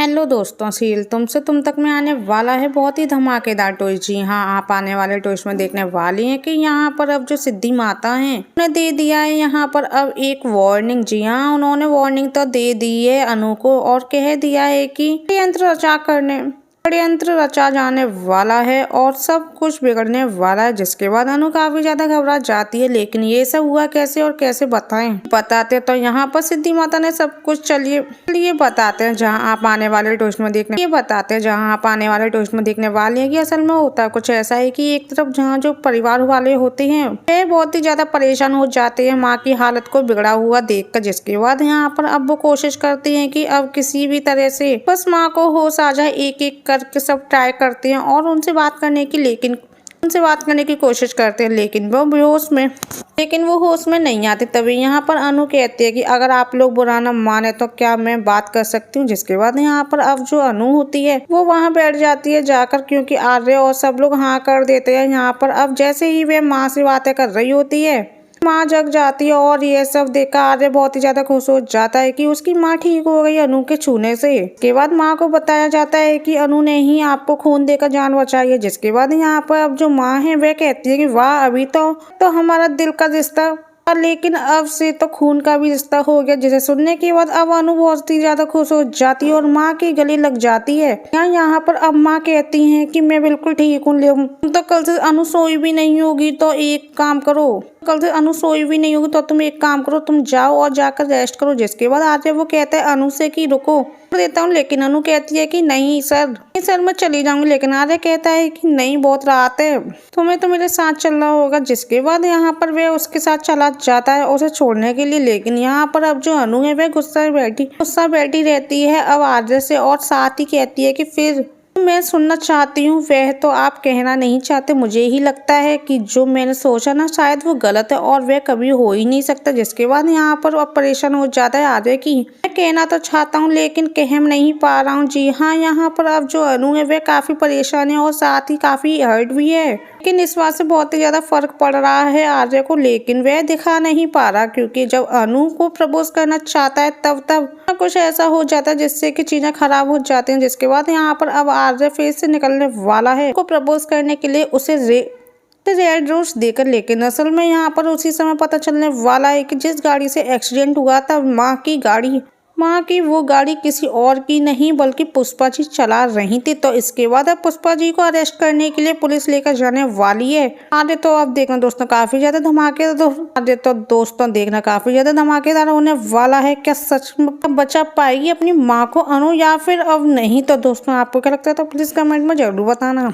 Hello दोस्तों, serial तुमसे तुम तक में आने वाला है बहुत ही धमाकेदार टॉय। जी हाँ, आप आने वाले टॉयज में देखने वाली हैं कि यहाँ पर अब जो सिद्धि माता हैं उन्हें दे दिया है यहाँ पर अब एक वार्निंग। जी हाँ, उन्होंने वार्निंग तो दे दी है अनु को और कह दिया है कि षड्यंत्र रचा जाने वाला है और सब कुछ बिगड़ने वाला है। जिसके बाद अनु काफी ज्यादा घबरा जाती है, लेकिन ये सब हुआ कैसे और कैसे बताते तो यहाँ पर सिद्धि माता ने सब कुछ चलिए बताते हैं जहाँ आप आने वाले टॉयज में देखने वाले हैं कि असल में होता कुछ ऐसा है कि एक तरफ जहाँ जो परिवार वाले होते हैं वे बहुत ही ज्यादा परेशान हो जाते हैं माँ की हालत को बिगड़ा हुआ देखकर। जिसके बाद यहाँ पर अब वो कोशिश करती हैं कि अब किसी भी तरह से बस माँ को होश आ जाए, एक एक करके सब ट्राई करते हैं और उनसे बात करने की कोशिश करते हैं, लेकिन वो होश में नहीं आते। तभी यहाँ पर अनु कहती है कि अगर आप लोग बुरा न माने तो क्या मैं बात कर सकती हूँ। जिसके बाद यहाँ पर अब जो अनु होती है वो वहाँ बैठ जाती है जाकर, क्योंकि आर्य और सब लोग हाँ कर देते हैं। यहाँ पर अब जैसे ही वे माँ से बातें कर रही होती है माँ जग जाती है और ये सब देखकर आर्य बहुत ही ज्यादा खुश हो जाता है कि उसकी माँ ठीक हो गई अनु के छूने से। इसके बाद माँ को बताया जाता है कि अनु ने ही आपको खून देकर जान बचाई है। जिसके बाद यहाँ पर अब जो माँ है वह कहती है कि वाह, अभी तो हमारा दिल का रिश्ता, लेकिन अब से तो खून का भी रिश्ता हो गया। जिसे सुनने के बाद अब अनु बहुत ही ज्यादा खुश हो जाती है और माँ के गले लग जाती है। यहाँ पर अब माँ कहती हैं कि मैं बिल्कुल ठीक हूँ, तो कल से अनु सोई भी नहीं होगी तो तुम एक काम करो, तुम जाओ और जाकर रेस्ट करो। जिसके बाद आर्य वो कहता है अनु से कि रुको देता हूँ, लेकिन अनु कहती है कि नहीं सर मैं चली जाऊंगी। लेकिन आर्य कहता है कि नहीं, बहुत रात है, तुम्हें तो मेरे साथ चलना होगा। जिसके बाद यहाँ पर वह उसके साथ चला जाता है उसे छोड़ने के लिए, लेकिन यहाँ पर अब जो अनु है वह गुस्सा बैठी रहती है अब आर्य से और साथ ही कहती है कि फिर मैं सुनना चाहती हूँ, वह तो आप कहना नहीं चाहते। मुझे ही लगता है कि जो मैंने सोचा ना शायद वो गलत है और वह कभी हो ही नहीं सकता। जिसके बाद यहाँ पर अब परेशान हो जाता है आर्य की मैं कहना तो चाहता हूँ लेकिन कह नहीं पा रहा हूँ। जी हाँ, यहाँ पर अब जो अनु है वह काफी परेशान है और साथ ही काफी हर्ट भी है, लेकिन इस बात से बहुत ही ज्यादा फर्क पड़ रहा है आर्य को, लेकिन वह दिखा नहीं पा रहा, क्योंकि जब अनु को प्रपोज करना चाहता है तब कुछ ऐसा हो जाता है जिससे कि चीजें खराब हो जाती हैं। जिसके बाद यहाँ पर अब आर्य फेस से निकलने वाला है को प्रपोज करने के लिए उसे रेड रोज देकर, लेकिन असल में यहाँ पर उसी समय पता चलने वाला है कि जिस गाड़ी से एक्सीडेंट हुआ था माँ की वो गाड़ी किसी और की नहीं बल्कि पुष्पा जी चला रही थी। तो इसके बाद अब पुष्पा जी को अरेस्ट करने के लिए पुलिस लेकर जाने वाली है। आगे तो अब देखना दोस्तों काफी ज्यादा धमाकेदार होने वाला है। क्या सच में बचा पाएगी अपनी माँ को अनु या फिर अब नहीं? तो दोस्तों आपको क्या लगता है तो प्लीज कमेंट में जरूर बताना।